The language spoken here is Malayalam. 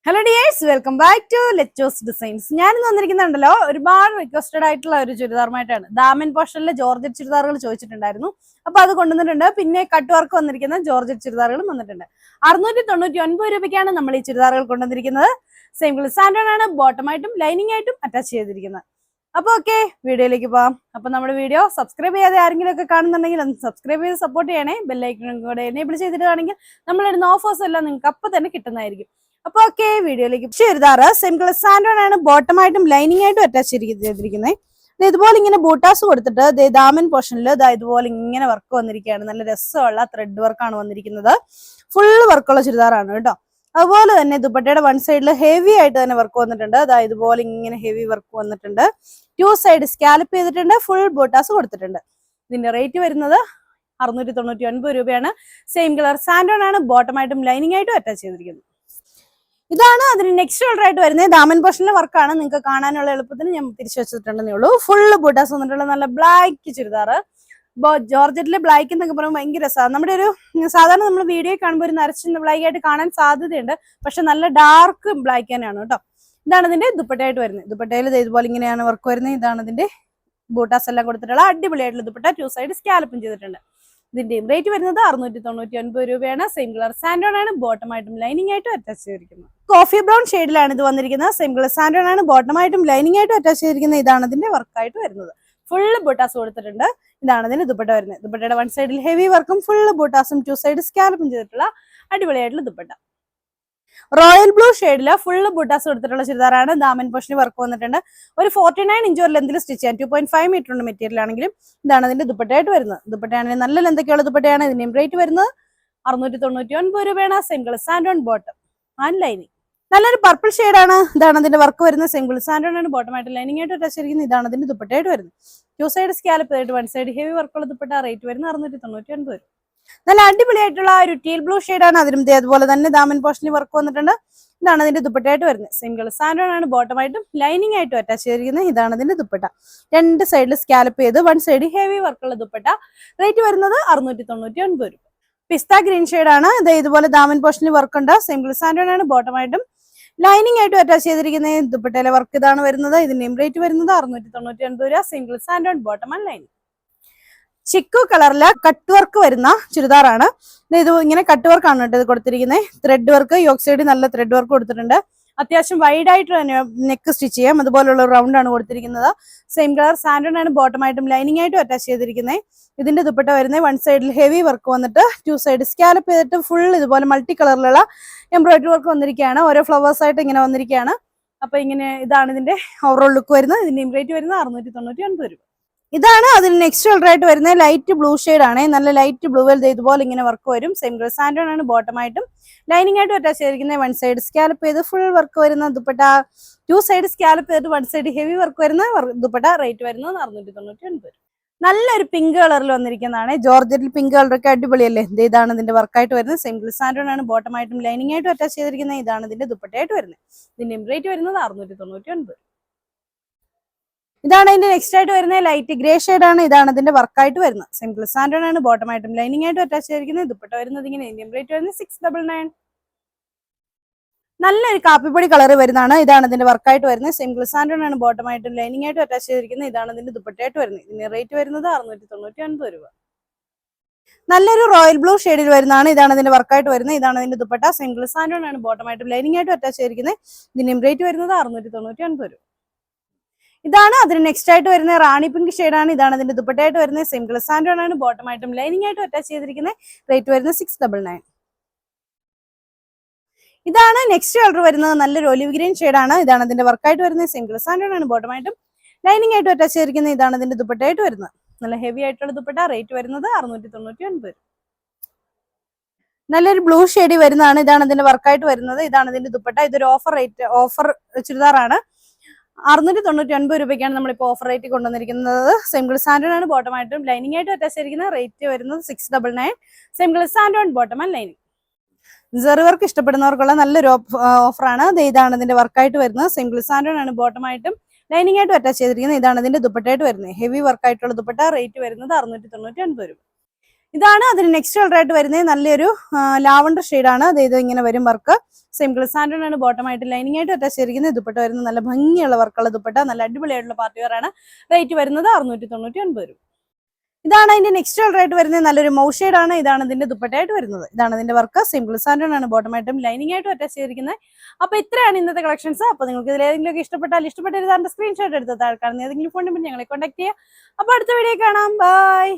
Hello dears, welcome back to Letos designs. ഞാനിന്ന് വന്നിരിക്കുന്നുണ്ടല്ലോ ഒരുപാട് റിക്വസ്റ്റഡ് ആയിട്ടുള്ള ഒരു ചുരിദാറുമായിട്ടാണ്. ദാമൻ പോർഷനിലെ ജോർജറ്റ് ചുരിദാറുകൾ ചോദിച്ചിട്ടുണ്ടായിരുന്നു. അപ്പൊ അത് കൊണ്ടുവന്നിട്ടുണ്ട്. പിന്നെ കട്ട് വർക്ക് വന്നിരിക്കുന്ന ജോർജറ്റ് ചുരിദാറുകളും വന്നിട്ടുണ്ട്. 699 രൂപയ്ക്കാണ് നമ്മൾ ഈ ചുരിദാറുകൾ കൊണ്ടുവന്നിരിക്കുന്നത്. സെയിം സാൻഡോൺ ആണ്, ബോട്ടമായിട്ടും ലൈനിങ് ആയിട്ടും അറ്റാച്ച് ചെയ്തിരിക്കുന്നത്. അപ്പൊ ഓക്കെ, വീഡിയോയിലേക്ക് പോവാം. അപ്പൊ നമ്മുടെ വീഡിയോ സബ്സ്ക്രൈബ് ചെയ്യാതെ ആരെങ്കിലും ഒക്കെ കാണുന്നുണ്ടെങ്കിൽ ഒന്ന് സബ്സ്ക്രൈബ് ചെയ്ത് സപ്പോർട്ട് ചെയ്യണേ. ബെല്ലൈക്കണും കൂടെ എനേബിൾ ചെയ്തിട്ടാണെങ്കിൽ നമ്മളിടുന്ന ഓഫേഴ്സ് എല്ലാം നിങ്ങൾക്ക് അപ്പൊ തന്നെ കിട്ടുന്നതായിരിക്കും. അപ്പൊ ഓക്കെ, വീഡിയോയിലേക്ക്. ചുരിദാറ് സെയിം കളർ സാൻഡോൺ ആണ്, ബോട്ടമായിട്ടും ലൈനിങ് ആയിട്ടും അറ്റാച്ച് ചെയ്തിരിക്കുന്നത്. ഇതുപോലെ ഇങ്ങനെ ബൂട്ടാസ് കൊടുത്തിട്ട് ദാമൻ പോർഷനിൽ ഇതുപോലെ ഇങ്ങനെ വർക്ക് വന്നിരിക്കുകയാണ്. നല്ല രസമുള്ള ത്രെഡ് വർക്കാണ് വന്നിരിക്കുന്നത്. ഫുള്ള് വർക്കുള്ള ചുരിദാറാണ് കേട്ടോ. അതുപോലെ തന്നെ ദുപ്പട്ടയുടെ വൺ സൈഡിൽ ഹെവി ആയിട്ട് തന്നെ വർക്ക് വന്നിട്ടുണ്ട്. ഇതുപോലെ ഇങ്ങനെ ഹെവി വർക്ക് വന്നിട്ടുണ്ട്. 2 സൈഡ് സ്കാലപ്പ് ചെയ്തിട്ടുണ്ട്. ഫുൾ ബൂട്ടാസ് കൊടുത്തിട്ടുണ്ട്. ഇതിന്റെ റേറ്റ് വരുന്നത് 699 രൂപയാണ്. സെയിം കളർ സാൻഡോൺ ആണ്, ബോട്ടമായിട്ടും ലൈനിങ് ആയിട്ടും അറ്റാച്ച് ചെയ്തിരിക്കുന്നത്. ഇതാണ് അതിന് നെക്സ്റ്റ് കളർ ആയിട്ട് വരുന്നത്. ദാമൻ പോർഷനിലെ വർക്കാണ്. നിങ്ങൾക്ക് കാണാനുള്ള എളുപ്പത്തിന് ഞാൻ തിരിച്ചു വെച്ചിട്ടുണ്ടെന്നേ ഉള്ളൂ. ഫുള്ള് ബൂട്ടാസ് വന്നിട്ടുള്ള നല്ല ബ്ലാക്ക് ചുരിദാറ്. ജോർജറ്റിലെ ബ്ലാക്ക് എന്നൊക്കെ പറയുമ്പോൾ ഭയങ്കര രസമാണ്. നമ്മുടെ ഒരു സാധാരണ നമ്മൾ വീഡിയോ കാണുമ്പോൾ ഒരു നരച്ച ബ്ലാക്ക് ആയിട്ട് കാണാൻ സാധ്യതയുണ്ട്. പക്ഷെ നല്ല ഡാർക്ക് ബ്ലാക്ക് തന്നെയാണ് കേട്ടോ. ഇതാണ് ഇതിന്റെ ദുപ്പട്ടയായിട്ട് വരുന്നത്. ദുപ്പട്ടയിൽ ഇതുപോലെ ഇങ്ങനെയാണ് വർക്ക് വരുന്നത്. ഇതാണ് ഇതിന്റെ ബൂട്ടാസ് എല്ലാം കൊടുത്തിട്ടുള്ള അടിപൊളിയായിട്ടുള്ള ദുപ്പട്ട. 2 സൈഡ് സ്കാലപ്പും ചെയ്തിട്ടുണ്ട്. ഇതിന്റെയും റേറ്റ് വരുന്നത് 699 രൂപയാണ്. സെയിം കളർ സാൻഡോൺ ആണ്, ബോട്ടമായിട്ടും ലൈനിങ് ആയിട്ടും അറ്റാച്ച് ചെയ്തിരിക്കുന്നത്. കോഫി ബ്രൗൺ ഷെയ്ഡിലാണ് ഇത് വന്നിരിക്കുന്നത്. സെയിം കളർ സാൻഡോൺ ആണ്, ബോട്ടമായിട്ടും ലൈനിങ് ആയിട്ടും അറ്റാച്ച് ചെയ്തിരിക്കുന്നത്. ഇതാണ് ഇതിന്റെ വർക്കായിട്ട് വരുന്നത്. ഫുള്ള് ബൂട്ടാസ് കൊടുത്തിട്ടുണ്ട്. ഇതാണ് ഇതിന്റെ ദുപ്പട്ട വരുന്നത്. ദുപ്പട്ടയുടെ വൺ സൈഡിൽ ഹെവി വർക്കും ഫുള്ള് ബൂട്ടാസും 2 സൈഡ് സ്കാലപ്പും ചെയ്തിട്ടുള്ള അടിപൊളിയായിട്ടുള്ള ദുപ്പട്ട. റോയൽ ബ്ലൂ ഷെയ്ഡില് ഫുള്ള് ബൂട്ടാസ് കൊടുത്തിട്ടുള്ള ചുരിദാറാണ്. ദാമൻ പോർഷനിൽ വർക്ക് വന്നിട്ടുണ്ട്. ഒരു 49 ഇഞ്ച് ലെന്തിൽ സ്റ്റിച്ച് ചെയ്യാൻ 2.5 മീറ്റർ ഉണ്ട് മെറ്റീരിയൽ ആണെങ്കിലും. ഇതാണ് ഇതിന്റെ ദുപ്പട്ടയായിട്ട് വരുന്നത്. ദുപ്പട്ടയാണെങ്കിൽ നല്ല ലെന്തൊക്കെയുള്ള ദുപ്പട്ടയാണ്. ഇതിന്റെയും റേറ്റ് വരുന്നത് 699 രൂപയാണ്. സെയിം കളർ സാൻഡോൺ, ബോട്ടം ആൻഡ് ലൈനിങ്. നല്ലൊരു പർപ്പിൾ ഷെയ്ഡാണ്. ഇതാണ് അതിന്റെ വർക്ക് വരുന്നത്. സെയിം കളർ സാൻഡോൺ ആണ്, ബോട്ടമായിട്ട് ലൈനിങ് ആയിട്ട് അറ്റാച്ച് ചെയ്തിരിക്കുന്നത്. ഇതാണ് ഇതിന്റെ ദുപ്പട്ടയായിട്ട് വരുന്നത്. 2 സൈഡ് സ്കാലപ്പ് ആയിട്ട് 1 സൈഡ് ഹെവി വർക്കുള്ള ദുപ്പട്ട. റേറ്റ് വരുന്നത് 699 രൂപ. നല്ല അടിപൊളിയായിട്ടുള്ള ഒരു ടീൽ ബ്ലൂ ഷെയ്ഡാണ്. അതിലും അതുപോലെ തന്നെ ദാമൻ പോർഷനിൽ വർക്ക് വന്നിട്ടുണ്ട്. ഇതാണ് അതിന്റെ ദുപ്പട്ടയായിട്ട് വരുന്നത്. സെയിം കളർ സാൻഡോൺ ആണ്, ബോട്ടമായിട്ടും ലൈനിങ് ആയിട്ടും അറ്റാച്ച് ചെയ്തിരിക്കുന്നത്. ഇതാണ് അതിന്റെ ദുപ്പട്ട. 2 സൈഡിൽ സ്കാലപ്പ് ചെയ്ത് 1 സൈഡ് ഹെവി വർക്കുള്ള ദുപ്പട്ട. റേറ്റ് വരുന്നത് 699 രൂപ. പിസ്ത ഗ്രീൻ ഷെയ്ഡാണ്. ഇതുപോലെ ദാമൻ പോർഷനിൽ വർക്ക് ഉണ്ട്. സെയിം കളർ സാൻഡോൺ ആണ്, ബോട്ടമായിട്ടും ലൈനിങ് ആയിട്ടും അറ്റാച്ച് ചെയ്തിരിക്കുന്നത്. ദുപ്പട്ടയിലെ വർക്ക് ഇതാണ് വരുന്നത്. ഇതിന്റെയും റേറ്റ് വരുന്നത് 699 രൂപ. സെയിം കളർ സാൻഡോൺ, ബോട്ടം ആൻഡ് ലൈനിങ്. ചിക്കു കളറിലെ കട്ട് വർക്ക് വരുന്ന ചുരിദാറാണ്. ഇത് ഇങ്ങനെ കട്ട് വർക്ക് ആണ് കേട്ടോ ഇത് കൊടുത്തിരിക്കുന്നത്. ത്രെഡ് വർക്ക്, യോക്ക് സൈഡ് നല്ല ത്രെഡ് വർക്ക് കൊടുത്തിട്ടുണ്ട്. അത്യാവശ്യം വൈഡ് ആയിട്ട് തന്നെ നെക്ക് സ്റ്റിച്ച് ചെയ്യാം. അതുപോലുള്ള റൗണ്ട് ആണ് കൊടുത്തിരിക്കുന്നത്. സെയിം കളർ സാൻഡോൺ ആണ്, ബോട്ടമായിട്ടും ലൈനിങ് ആയിട്ടും അറ്റാച്ച് ചെയ്തിരിക്കുന്നത്. ഇതിന്റെ ദുപ്പട്ട വരുന്നത് 1 സൈഡിൽ ഹെവി വർക്ക് വന്നിട്ട് 2 സൈഡ് സ്കാലപ്പ് ചെയ്തിട്ട് ഫുൾ ഇതുപോലെ മൾട്ടി കളറിലുള്ള എംബ്രോയിഡറി വർക്ക് വന്നിരിക്കുകയാണ്. ഓരോ ഫ്ലവേഴ്സ് ആയിട്ട് ഇങ്ങനെ വന്നിരിക്കുകയാണ്. അപ്പൊ ഇങ്ങനെ ഇതാണ് ഇതിന്റെ ഓവറോൾ ലുക്ക് വരുന്നത്. ഇതിന്റെ റേറ്റ് വരുന്നത് 699 രൂപ. ഇതാണ് അതിന് നെക്സ്റ്റ് കളർ ആയിട്ട് വരുന്നത്. ലൈറ്റ് ബ്ലൂ ഷെയ്ഡ് ആണ്. നല്ല ലൈറ്റ് ബ്ലൂവിൽ ഇതുപോലെ ഇങ്ങനെ വർക്ക് വരും. സെയിം കളർ സാൻഡോൺ ആണ്, ബോട്ടമായിട്ടും ലൈനിങ് ആയിട്ടും അറ്റാച്ച് ചെയ്തിരിക്കുന്നത്. 1 സൈഡ് സ്കാലപ്പ് ചെയ്ത് ഫുൾ വർക്ക് വരുന്ന ദുപ്പട്ട. 2 സൈഡ് സ്കാലപ്പ് ചെയ്തിട്ട് 1 സൈഡ് ഹെവി വർക്ക് വരുന്ന ദുപ്പട്ട. റേറ്റ് വരുന്നത് 699 രൂപ. നല്ലൊരു പിങ്ക് കളറിൽ വന്നിരിക്കുന്നതാണ്. ജോർജറ്റിൽ പിങ്ക് കളറൊക്കെ അടിപൊളിയല്ലേ. ഇതാണ് ഇതിന്റെ വർക്കായിട്ട് വരുന്നത്. സെയിം കളർ സാൻഡോൺ ആണ്, ബോട്ടമായിട്ടും ലൈനിങ് ആയിട്ടും അറ്റാച്ച് ചെയ്തിരിക്കുന്നത്. ഇതാണ് ഇതിന്റെ ദുപ്പട്ടയായിട്ട് വരുന്നത്. ഇതിന്റെ റേറ്റ് വരുന്നത് 699. ഇതാണ് അതിന്റെ നെക്സ്റ്റ് ആയിട്ട് വരുന്നത്. ലൈറ്റ് ഗ്രേ ഷെയ്ഡ് ആണ്. ഇതാണ് ഇതിന്റെ വർക്കായിട്ട് വരുന്നത്. സെയിം കളർ സാൻഡോൺ ആണ്, ബോട്ടമായിട്ടും ലൈനിങ് ആയിട്ടും അറ്റാച്ച് ചെയ്തിരിക്കുന്നത്. ദുപ്പട്ട വരുന്നത് ഇങ്ങനെ. ഇന്ത്യൻ റേറ്റ് വരുന്നത് 699. നല്ലൊരു കാപ്പിപ്പൊടി കളർ വരുന്നതാണ്. ഇതാണ് ഇതിന്റെ വർക്കായിട്ട് വരുന്നത്. സെയിം കളർ സാൻഡോൺ ആണ്, ബോട്ടമായിട്ടും ലൈനിങ് ആയിട്ടും അറ്റാച്ച് ചെയ്തിരിക്കുന്നത്. ഇതാണ് ഇതിന്റെ ദുപ്പട്ടയായിട്ട് വരുന്നത്. ഇതിന്റെ റേറ്റ് വരുന്നത് 699 രൂപ. നല്ലൊരു റോയൽ ബ്ലൂ ഷെയ്ഡിൽ വരുന്നതാണ്. ഇതാണ് ഇതിന്റെ വർക്കായിട്ട് വരുന്നത്. ഇതാണ് ഇതിന്റെ ദുപ്പട്ട. സെയിം കളർ സാൻഡോൺ ആണ്, ബോട്ടമായിട്ടും ലൈനിങ് ആയിട്ടും അറ്റാച്ച് ചെയ്തിരിക്കുന്നത്. ഇതിന്റെ റേറ്റ് വരുന്നത് 699 രൂപ. ഇതാണ് അതിന് നെക്സ്റ്റ് ആയിട്ട് വരുന്നത്. റാണി പിങ്ക് ഷെയ്ഡാണ്. ഇതാണ് ഇതിന്റെ ദുപ്പട്ടയായിട്ട് വരുന്നത്. സെയിം കളർ സാൻഡോൺ ആണ്, ബോട്ടമായിട്ടും ലൈനിങ് ആയിട്ടും അറ്റാച്ച് ചെയ്തിരിക്കുന്നത്. റേറ്റ് വരുന്നത് 699. ഇതാണ് നെക്സ്റ്റ് കളർ വരുന്നത്. നല്ലൊരു ഒലിവ് ഗ്രീൻ ഷെയ്ഡാണ്. ഇതാണ് ഇതിന്റെ വർക്കായിട്ട് വരുന്നത്. സെയിം കളർ സാൻഡോൺ ആണ്, ബോട്ടമായിട്ടും ലൈനിങ് ആയിട്ടും അറ്റാച്ച് ചെയ്തിരിക്കുന്നത്. ഇതാണ് ഇതിന്റെ ദുപ്പട്ടയായിട്ട് വരുന്നത്. നല്ല ഹെവി ആയിട്ടുള്ള ദുപ്പട്ട. റേറ്റ് വരുന്നത് 699. നല്ലൊരു ബ്ലൂ ഷെയ്ഡ് വരുന്നതാണ്. ഇതാണ് ഇതിന്റെ വർക്കായിട്ട് വരുന്നത്. ഇതാണ് ഇതിന്റെ ദുപ്പട്ട. ഇതൊരു ഓഫർ ചുരിദാറാണ്. 699 രൂപയ്ക്കാണ് നമ്മളിപ്പോൾ ഓഫർ റേറ്റ് കൊണ്ടുവന്നിരിക്കുന്നത്. സെയിം കളർ സാൻഡോൺ ആണ്, ബോട്ടമായിട്ടും ലൈനിങ് ആയിട്ടും അറ്റാച്ച് ചെയ്തിരിക്കുന്നത്. റേറ്റ് വരുന്നത് 699. സെയിം കളർ സാൻഡോൺ, ബോട്ടം ആൻഡ് ലൈനിങ്. ജെറി വർക്ക് ഇഷ്ടപ്പെടുന്നവർക്കുള്ള നല്ലൊരു ഓഫറാണ്. ഇതാണ് ഇതിന്റെ വർക്കായിട്ട് വരുന്നത്. സെയിം കളർ സാൻഡോൺ ആണ്, ബോട്ടമായിട്ടും ലൈനിങ് ആയിട്ടും അറ്റാച്ച് ചെയ്തിരിക്കുന്നത്. ഇതാണ് ഇതിന്റെ ദുപ്പട്ടയായിട്ട് വരുന്നത്. ഹെവി വർക്കായിട്ടുള്ള ദുപ്പട്ട. റേറ്റ് വരുന്നത് 699 രൂപ. ഇതാണ് അതിന് നെക്സ്റ്റ് കളർ ആയിട്ട് വരുന്നത്. നല്ലൊരു ലാവണ്ടർ ഷെയ്ഡാണ്. ഇത് ഇങ്ങനെ വരും വർക്ക്. സെയിം ഗ്ലിസാൻഡ്രോൺ ആണ് ബോട്ടം ആയിട്ട് ലൈനിങ് ആയിട്ട് അറ്റാച്ച് ചെയ്തിരിക്കുന്നത്. ദുപ്പട്ട വരുന്നത് നല്ല ഭംഗിയുള്ള വർക്കുള്ള ദുപ്പട്ട, നല്ല അടിപൊളിയായിട്ടുള്ള പാർട്ടി വെയർ ആണ്. റേറ്റ് വരുന്നത് 699 രൂപ. ഇതാണ് അതിന്റെ നെക്സ്റ്റ് കളർ ആയിട്ട് വരുന്നത്. നല്ലൊരു മൗ ഷെയ്ഡ് ആണ്. ഇതാണ് ഇതിന്റെ ദുപ്പട്ടയായിട്ട് വരുന്നത്. ഇതാണ് ഇതിന്റെ വർക്ക്. സെയിം ഗ്ലിസാൻഡ്രോൺ ആണ് ബോട്ടം ആയിട്ടും ലൈനിങ് ആയിട്ടും അറ്റാച്ച് ചെയ്തിരിക്കുന്നത്. അപ്പൊ ഇത്രയാണ് ഇന്നത്തെ കളക്ഷൻസ്. അപ്പൊ നിങ്ങൾക്ക് ഇതിൽ ഏതെങ്കിലും ഇഷ്ടപ്പെട്ടാൽ സ്ക്രീൻഷോട്ട് എടുത്ത് താഴെ കാണുന്ന ഏതെങ്കിലും ഫോൺ നമ്പർ ഞങ്ങളെ കോൺടാക്ട് ചെയ്യുക. അപ്പൊ അടുത്ത വീഡിയോ കാണാം. ബൈ.